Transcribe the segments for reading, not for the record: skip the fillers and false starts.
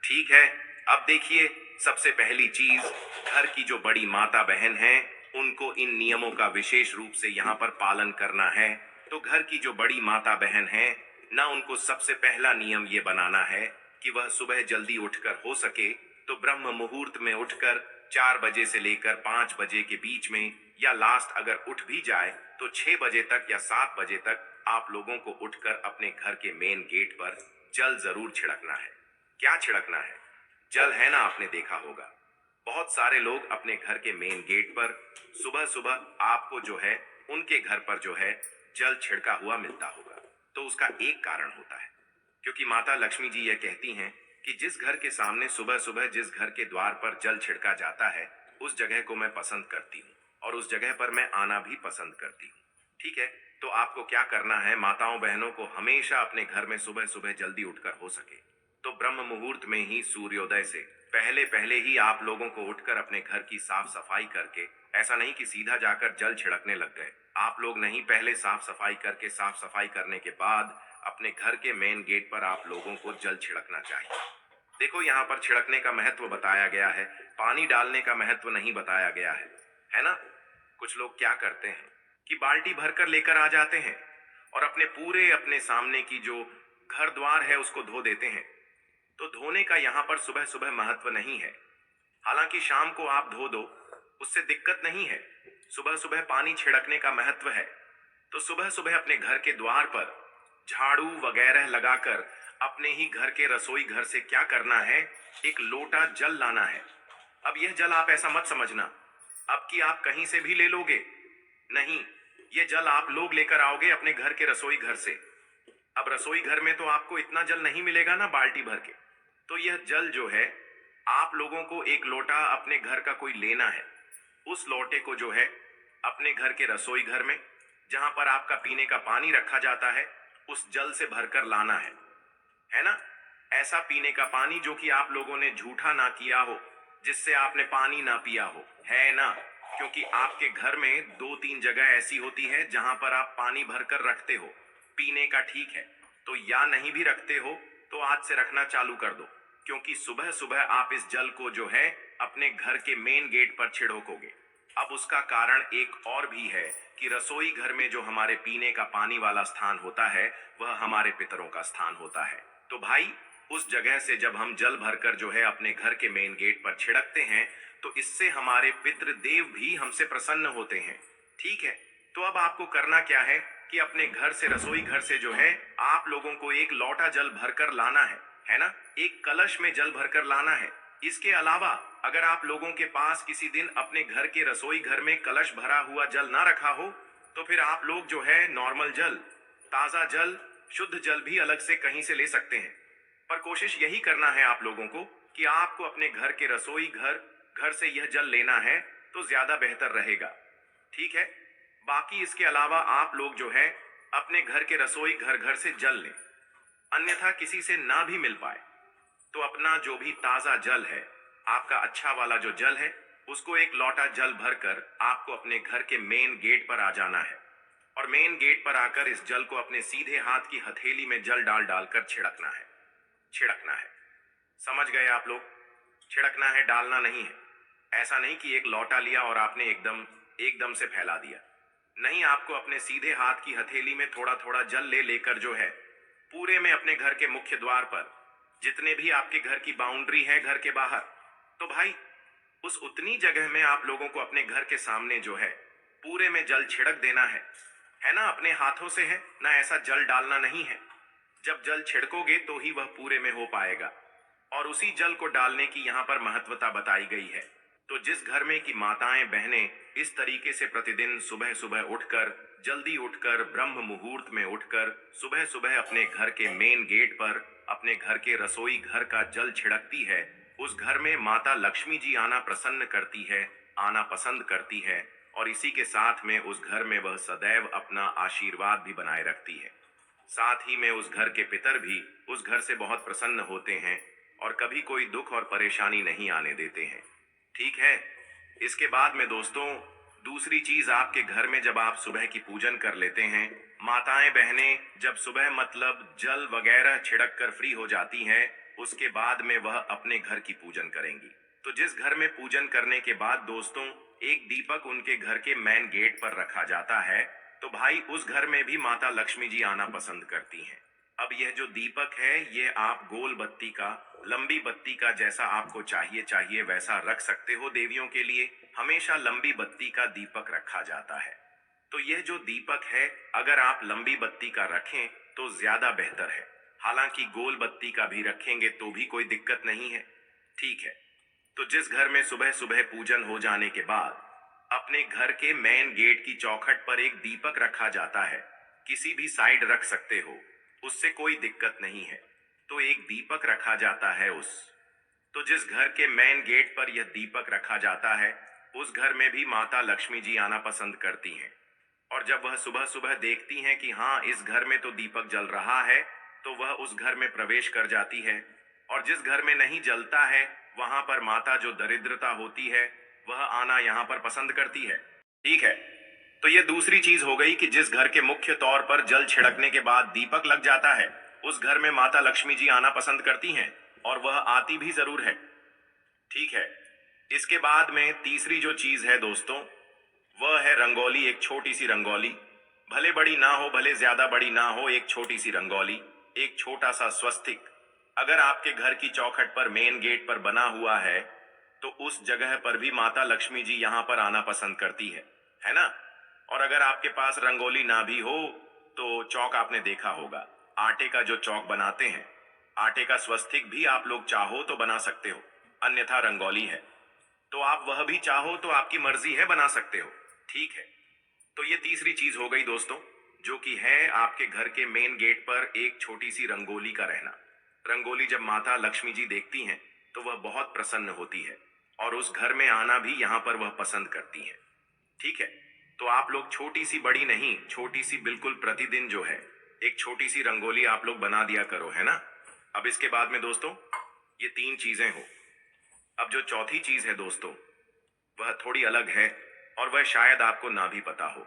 ठीक है। अब देखिए, सबसे पहली चीज, घर की जो बड़ी माता बहन है उनको इन नियमों का विशेष रूप से यहाँ पर पालन करना है। तो घर की जो बड़ी माता बहन है ना, उनको सबसे पहला नियम ये बनाना है कि वह सुबह जल्दी उठकर हो सके तो ब्रह्म मुहूर्त में उठकर 4 बजे से लेकर 5 बजे के बीच में, या लास्ट अगर उठ भी जाए तो 6 बजे तक या 7 बजे तक आप लोगों को उठकर अपने घर के मेन गेट पर जल जरूर छिड़कना है। क्या छिड़कना है? जल है ना, आपने देखा होगा बहुत सारे लोग अपने घर के मेन गेट पर सुबह सुबह आपको जो है उनके घर पर जो है जल छिड़का हुआ मिलता होगा। तो उसका एक कारण होता है, क्योंकि माता लक्ष्मी जी यह कहती हैं कि जिस घर के सामने सुबह सुबह जिस घर के द्वार पर जल छिड़का जाता है उस जगह को मैं पसंद करती हूँ और उस जगह पर मैं आना भी पसंद करती हूँ। ठीक है, तो आपको क्या करना है, माताओं बहनों को हमेशा अपने घर में सुबह सुबह जल्दी उठकर हो सके तो ब्रह्म मुहूर्त में ही, सूर्योदय से पहले पहले ही आप लोगों को उठकर अपने घर की साफ सफाई करके, ऐसा नहीं कि सीधा जाकर जल छिड़कने लग गए, आप लोग नहीं, पहले साफ सफाई करके, साफ सफाई करने के बाद अपने घर के मेन गेट पर आप लोगों को जल छिड़कना चाहिए। देखो, यहाँ पर छिड़कने का महत्व बताया गया है, पानी डालने का महत्व नहीं बताया गया है ना। कुछ लोग क्या करते हैं कि बाल्टी भरकर लेकर आ जाते हैं और अपने सामने की जो घर द्वार है उसको धो देते हैं। तो धोने का यहाँ पर सुबह सुबह महत्व नहीं है। हालांकि शाम को आप धो दो, उससे दिक्कत नहीं है। सुबह सुबह पानी छिड़कने का महत्व है। तो सुबह सुबह अपने घर के द्वार पर झाड़ू वगैरह लगाकर अपने ही घर के रसोई घर से क्या करना है, एक लोटा जल लाना है। अब यह जल आप ऐसा मत समझना अब कि आप कहीं से भी ले लोगे, नहीं, ये जल आप लोग लेकर आओगे अपने घर के रसोई घर से। अब रसोई घर में तो आपको इतना जल नहीं मिलेगा ना बाल्टी भर के, तो यह जल जो है आप लोगों को एक लोटा अपने घर का कोई लेना है। उस लोटे को जो है अपने घर के रसोई घर में, जहां पर आपका पीने का पानी रखा जाता है, उस जल से भरकर लाना है ना। ऐसा पीने का पानी जो कि आप लोगों ने झूठा ना किया हो, जिससे आपने पानी ना पिया हो, है ना। क्योंकि आपके घर में 2-3 जगह ऐसी होती है जहां पर आप पानी भरकर रखते हो पीने का, ठीक है। तो या नहीं भी रखते हो तो आज से रखना चालू कर दो, क्योंकि सुबह सुबह आप इस जल को जो है अपने घर के मेन गेट पर छिड़कोगे। अब उसका कारण एक और भी है कि रसोई घर में जो हमारे पीने का पानी वाला स्थान होता है वह हमारे पितरों का स्थान होता है। तो भाई, उस जगह से जब हम जल भरकर जो है अपने घर के मेन गेट पर छिड़कते हैं तो इससे हमारे पितृ देव भी हमसे प्रसन्न होते हैं। ठीक है, तो अब आपको करना क्या है कि अपने घर से, रसोई घर से जो है आप लोगों को एक लोटा जल भरकर लाना है ना। एक कलश में जल भरकर लाना है। इसके अलावा अगर आप लोगों के पास किसी दिन अपने घर के रसोई घर में कलश भरा हुआ जल ना रखा हो तो फिर आप लोग जो है नॉर्मल जल, ताजा जल, शुद्ध जल भी अलग से कहीं से ले सकते हैं। पर कोशिश यही करना है आप लोगों को कि आपको अपने घर के रसोई घर से यह जल लेना है तो ज्यादा बेहतर रहेगा। ठीक है, बाकी इसके अलावा आप लोग जो है अपने घर के रसोई घर से जल लें। अन्यथा किसी से ना भी मिल पाए तो अपना जो भी ताजा जल है, आपका अच्छा वाला जो जल है, उसको एक लोटा जल भरकर आपको अपने घर के मेन गेट पर आ जाना है और मेन गेट पर आकर इस जल को अपने सीधे हाथ की हथेली में जल डाल डालकर छिड़कना है। समझ गए आप लोग? छिड़कना है, डालना नहीं है। ऐसा नहीं कि एक लोटा लिया और आपने एकदम से फैला दिया। नहीं, आपको अपने सीधे हाथ की हथेली में थोड़ा थोड़ा जल लेकर जो है पूरे में अपने घर के मुख्य द्वार पर, जितने भी आपके घर की बाउंड्री है घर के बाहर, तो भाई उस उतनी जगह में आप लोगों को अपने घर के सामने जो है पूरे में जल छिड़क देना है ना। अपने हाथों से है ना, ऐसा जल डालना नहीं है। जब जल छिड़कोगे तो ही वह पूरे में हो पाएगा और उसी जल को डालने की यहाँ पर महत्वता बताई गई है। तो जिस घर में की माताएं बहनें इस तरीके से प्रतिदिन सुबह सुबह उठकर, जल्दी उठकर, ब्रह्म मुहूर्त में उठकर सुबह सुबह अपने घर के मेन गेट पर अपने घर के रसोई घर का जल छिड़कती है, उस घर में माता लक्ष्मी जी आना प्रसन्न करती है, आना पसंद करती है और इसी के साथ में उस घर में वह सदैव अपना आशीर्वाद भी बनाए रखती है। साथ ही में उस घर के पितर भी उस घर से बहुत प्रसन्न होते हैं और कभी कोई दुख और परेशानी नहीं आने देते हैं। ठीक है, इसके बाद में दोस्तों, दूसरी चीज, आपके घर में जब आप सुबह की पूजन कर लेते हैं माताएं बहनें जब सुबह मतलब जल वगैरह छिड़क कर फ्री हो जाती हैं, उसके बाद में वह अपने घर की पूजन करेंगी। तो जिस घर में पूजन करने के बाद दोस्तों एक दीपक उनके घर के मेन गेट पर रखा जाता है, तो भाई उस घर में भी माता लक्ष्मी जी आना पसंद करती हैं। अब यह जो दीपक है ये आप गोल बत्ती का, लंबी बत्ती का जैसा आपको चाहिए वैसा रख सकते हो। देवियों के लिए हमेशा लंबी बत्ती का दीपक रखा जाता है। तो यह जो दीपक है अगर आप लंबी बत्ती का रखें तो ज्यादा बेहतर है। हालांकि गोल बत्ती का भी रखेंगे तो भी कोई दिक्कत नहीं है। ठीक है। तो जिस घर में सुबह सुबह पूजन हो जाने के बाद अपने घर के मेन गेट की चौखट पर एक दीपक रखा जाता है, किसी भी साइड रख सकते हो, उससे कोई दिक्कत नहीं है। तो एक दीपक रखा जाता है तो जिस घर के मेन गेट पर यह दीपक रखा जाता है उस घर में भी माता लक्ष्मी जी आना पसंद करती हैं। और जब वह सुबह सुबह देखती हैं कि हाँ इस घर में तो दीपक जल रहा है, तो वह उस घर में प्रवेश कर जाती है। और जिस घर में नहीं जलता है वहां पर माता जो दरिद्रता होती है वह आना यहाँ पर पसंद करती है। ठीक है। तो ये दूसरी चीज हो गई कि जिस घर के मुख्य तौर पर जल छिड़कने के बाद दीपक लग जाता है उस घर में माता लक्ष्मी जी आना पसंद करती हैं और वह आती भी जरूर है। ठीक है। इसके बाद में तीसरी जो चीज है दोस्तों वह है रंगोली। एक छोटी सी रंगोली, भले बड़ी ना हो भले ज्यादा बड़ी ना हो, एक छोटी सी रंगोली, एक छोटा सा स्वस्तिक अगर आपके घर की चौखट पर मेन गेट पर बना हुआ है तो उस जगह पर भी माता लक्ष्मी जी यहाँ पर आना पसंद करती है ना। और अगर आपके पास रंगोली ना भी हो तो चौक आपने देखा होगा, आटे का जो चौक बनाते हैं, आटे का स्वस्तिक भी आप लोग चाहो तो बना सकते हो, अन्यथा रंगोली है तो आप वह भी चाहो तो आपकी मर्जी है बना सकते हो। ठीक है। तो ये तीसरी चीज हो गई दोस्तों, जो कि है आपके घर के मेन गेट पर एक छोटी सी रंगोली का रहना। रंगोली जब माता लक्ष्मी जी देखती हैं तो वह बहुत प्रसन्न होती है और उस घर में आना भी यहाँ पर वह पसंद करती हैं। ठीक है। तो आप लोग छोटी सी बड़ी नहीं, छोटी सी बिल्कुल प्रतिदिन जो है एक छोटी सी रंगोली आप लोग बना दिया करो, है ना। अब इसके बाद में दोस्तों ये तीन चीजें हो। अब जो चौथी चीज है दोस्तों वह थोड़ी अलग है और वह शायद आपको ना भी पता हो।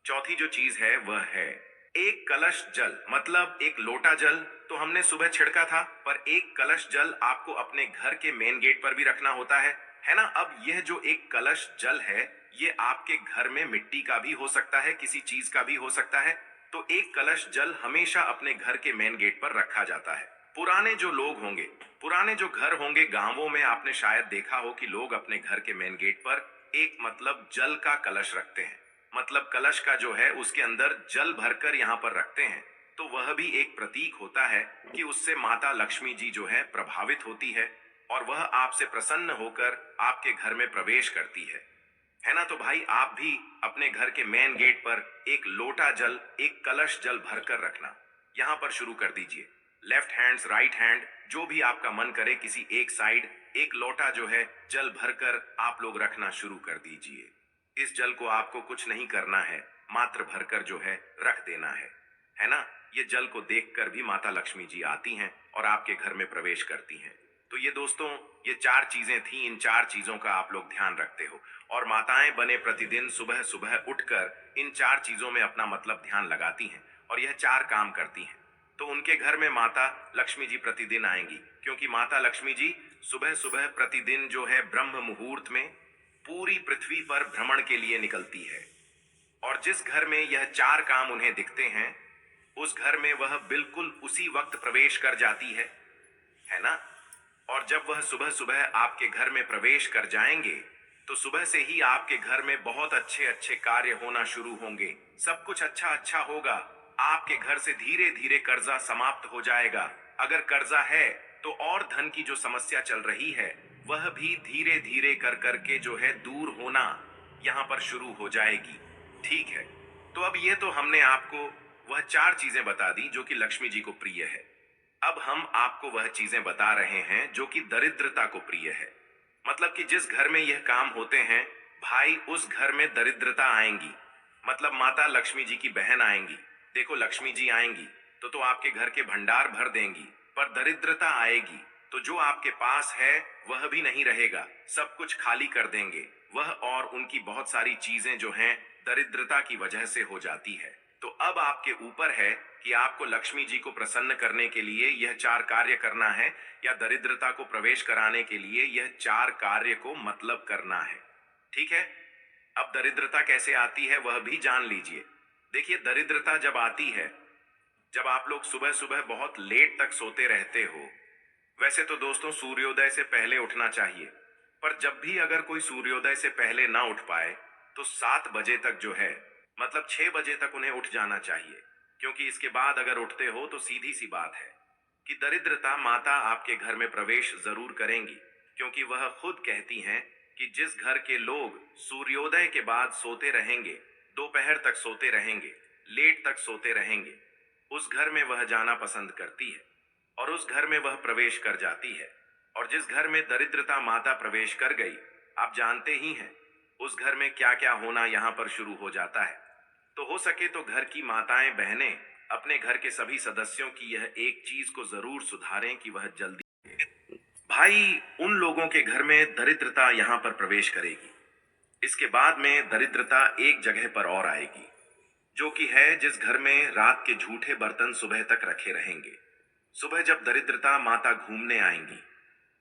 चौथी जो चीज है वह है एक कलश जल, मतलब एक लोटा जल तो हमने सुबह छिड़का था, पर एक कलश जल आपको अपने घर के मेन गेट पर भी रखना होता है ना। अब यह जो एक कलश जल है ये आपके घर में मिट्टी का भी हो सकता है, किसी चीज का भी हो सकता है। तो एक कलश जल हमेशा अपने घर के मेन गेट पर रखा जाता है। पुराने जो लोग होंगे, पुराने जो घर होंगे गांवों में, आपने शायद देखा हो कि लोग अपने घर के मेन गेट पर एक मतलब जल का कलश रखते हैं। मतलब कलश का जो है उसके अंदर जल भरकर यहाँ पर रखते हैं। तो वह भी एक प्रतीक होता है कि उससे माता लक्ष्मी जी जो है प्रभावित होती है और वह आपसे प्रसन्न होकर आपके घर में प्रवेश करती है ना। तो भाई आप भी अपने घर के मेन गेट पर एक लोटा जल, एक कलश जल भरकर रखना यहाँ पर शुरू कर दीजिए। लेफ्ट हैंड्स, राइट हैंड, जो भी आपका मन करे किसी एक साइड एक लोटा जो है जल भरकर आप लोग रखना शुरू कर दीजिए। इस जल को आपको कुछ नहीं करना है, मात्र भरकर जो है रख देना है ना। ये जल को देखकर भी माता लक्ष्मी जी आती हैं और आपके घर में प्रवेश करती हैं। तो ये दोस्तों ये चार चीजें थी, इन चार चीजों का आप लोग ध्यान रखते हो और माताएं बने प्रतिदिन सुबह सुबह उठकर इन चार चीजों में अपना मतलब ध्यान लगाती हैं और यह चार काम करती हैं। तो उनके घर में माता लक्ष्मी जी प्रतिदिन आएंगी, क्योंकि माता लक्ष्मी जी सुबह सुबह प्रतिदिन जो है ब्रह्म मुहूर्त में पूरी पृथ्वी पर भ्रमण के लिए निकलती है। और जिस घर में यह चार काम उन्हें दिखते हैं उस घर में वह बिल्कुल उसी वक्त प्रवेश कर जाती है ना। और जब वह सुबह सुबह आपके घर में प्रवेश कर जाएंगे तो सुबह से ही आपके घर में बहुत अच्छे अच्छे कार्य होना शुरू होंगे, सब कुछ अच्छा अच्छा होगा। आपके घर से धीरे धीरे कर्जा समाप्त हो जाएगा। अगर कर्जा है तो और धन की जो समस्या चल रही है वह भी धीरे धीरे कर करके जो है दूर होना यहाँ पर शुरू हो जाएगी। ठीक है। तो अब ये तो हमने आपको वह चार चीजें बता दी जो कि लक्ष्मी जी को प्रिय है। अब हम आपको वह चीजें बता रहे हैं जो कि दरिद्रता को प्रिय है। मतलब कि जिस घर में यह काम होते हैं भाई उस घर में दरिद्रता आएंगी, मतलब माता लक्ष्मी जी की बहन आएंगी। देखो लक्ष्मी जी आएंगी तो आपके घर के भंडार भर देंगी, पर दरिद्रता आएगी तो जो आपके पास है वह भी नहीं रहेगा, सब कुछ खाली कर देंगे। वह और उनकी बहुत सारी चीजें जो हैं दरिद्रता की वजह से हो जाती है। तो अब आपके ऊपर है कि आपको लक्ष्मी जी को प्रसन्न करने के लिए यह 4 कार्य करना है या दरिद्रता को प्रवेश कराने के लिए यह 4 कार्य को मतलब करना है। ठीक है? अब दरिद्रता कैसे आती है वह भी जान लीजिए। देखिए, दरिद्रता जब आती है, जब आप लोग सुबह सुबह बहुत लेट तक सोते रहते हो। वैसे तो दोस्तों सूर्योदय से पहले उठना चाहिए, पर जब भी अगर कोई सूर्योदय से पहले ना उठ पाए तो 7 बजे तक जो है, मतलब 6 बजे तक उन्हें उठ जाना चाहिए, क्योंकि इसके बाद अगर उठते हो तो सीधी सी बात है कि दरिद्रता माता आपके घर में प्रवेश जरूर करेंगी, क्योंकि वह खुद कहती हैं कि जिस घर के लोग सूर्योदय के बाद सोते रहेंगे, दोपहर तक सोते रहेंगे, लेट तक सोते रहेंगे, उस घर में वह जाना पसंद करती है और उस घर में वह प्रवेश कर जाती है। और जिस घर में दरिद्रता माता प्रवेश कर गई, आप जानते ही हैं उस घर में क्या क्या होना यहां पर शुरू हो जाता है। तो हो सके तो घर की माताएं बहनें अपने घर के सभी सदस्यों की यह एक चीज को जरूर सुधारें कि वह जल्दी, भाई, उन लोगों के घर में दरिद्रता यहां पर प्रवेश करेगी। इसके बाद में दरिद्रता एक जगह पर और आएगी, जो कि है जिस घर में रात के झूठे बर्तन सुबह तक रखे रहेंगे। सुबह जब दरिद्रता माता घूमने आएंगी,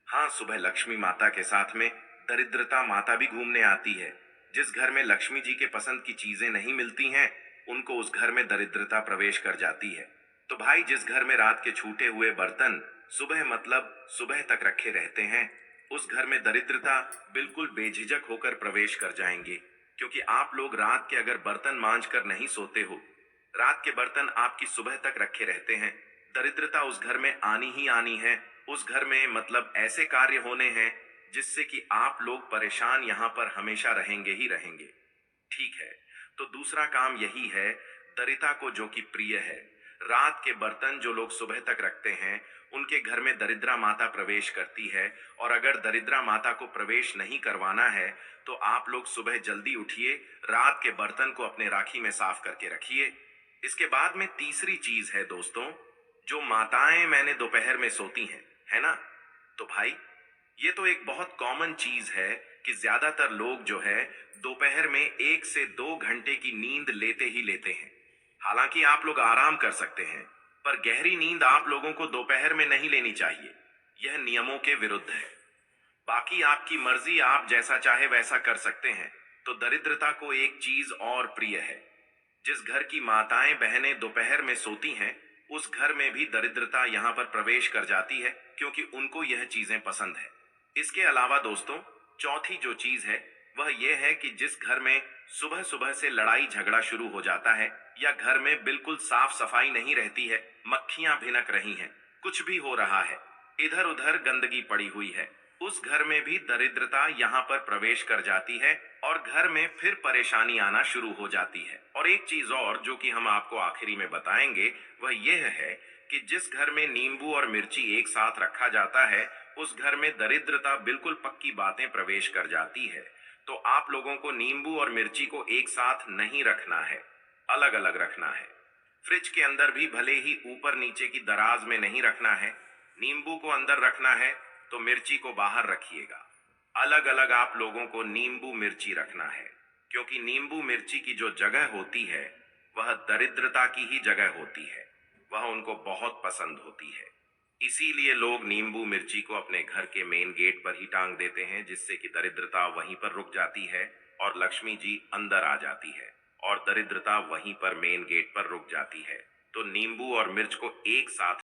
हाँ, सुबह लक्ष्मी माता के साथ में दरिद्रता माता भी घूमने आती है। जिस घर में लक्ष्मी जी के पसंद की चीजें नहीं मिलती हैं, उनको उस घर में दरिद्रता प्रवेश कर जाती है। तो भाई, जिस घर में रात के छूटे हुए बर्तन सुबह मतलब सुबह तक रखे रहते हैं, उस घर में दरिद्रता बिल्कुल बेझिझक होकर प्रवेश कर जाएंगे, क्योंकि आप लोग रात के अगर बर्तन मांज कर नहीं सोते हो, रात के बर्तन आपकी सुबह तक रखे रहते हैं, दरिद्रता उस घर में आनी ही आनी है। उस घर में मतलब ऐसे कार्य होने हैं जिससे कि आप लोग परेशान यहां पर हमेशा रहेंगे ही रहेंगे। ठीक है, तो दूसरा काम यही है, दरिद्रता को जो कि प्रिय है, रात के बर्तन जो लोग सुबह तक रखते हैं, उनके घर में दरिद्रा माता प्रवेश करती है। और अगर दरिद्रा माता को प्रवेश नहीं करवाना है तो आप लोग सुबह जल्दी उठिए, रात के बर्तन को अपने राखी में साफ करके रखिए। इसके बाद में तीसरी चीज है दोस्तों, जो माताएं मैंने दोपहर में सोती हैं, है ना? तो भाई, ये तो एक बहुत कॉमन चीज है कि ज्यादातर लोग जो है दोपहर में 1 से 2 घंटे की नींद लेते ही लेते हैं। हालांकि आप लोग आराम कर सकते हैं, पर गहरी नींद आप लोगों को दोपहर में नहीं लेनी चाहिए। यह नियमों के विरुद्ध है। बाकी आपकी मर्जी, आप जैसा चाहे वैसा कर सकते हैं। तो दरिद्रता को एक चीज और प्रिय है, जिस घर की माताएं बहनें दोपहर में सोती हैं, उस घर में भी दरिद्रता यहां पर प्रवेश कर जाती है, क्योंकि उनको यह चीजें पसंद है। इसके अलावा दोस्तों, चौथी जो चीज है वह यह है कि जिस घर में सुबह सुबह से लड़ाई झगड़ा शुरू हो जाता है, या घर में बिल्कुल साफ सफाई नहीं रहती है, मक्खियां भिनक रही हैं, कुछ भी हो रहा है, इधर उधर गंदगी पड़ी हुई है, उस घर में भी दरिद्रता यहाँ पर प्रवेश कर जाती है और घर में फिर परेशानी आना शुरू हो जाती है। और एक चीज और जो कि हम आपको आखिरी में बताएंगे, वह यह है कि जिस घर में नींबू और मिर्ची एक साथ रखा जाता है, उस घर में दरिद्रता बिल्कुल पक्की बातें प्रवेश कर जाती है। तो आप लोगों को नींबू और मिर्ची को एक साथ नहीं रखना है, अलग अलग रखना है। फ्रिज के अंदर भी भले ही ऊपर नीचे की दराज में नहीं रखना है। नींबू को अंदर रखना है तो मिर्ची को बाहर रखिएगा। अलग अलग आप लोगों को नींबू मिर्ची रखना है, क्योंकि नींबू मिर्ची की जो जगह होती है वह दरिद्रता की ही जगह होती है, वह उनको बहुत पसंद होती है। इसीलिए लोग नींबू मिर्ची को अपने घर के मेन गेट पर ही टांग देते हैं, जिससे कि दरिद्रता वहीं पर रुक जाती है और लक्ष्मी जी अंदर आ जाती है, और दरिद्रता वहीं पर मेन गेट पर रुक जाती है। तो नींबू और मिर्च को एक साथ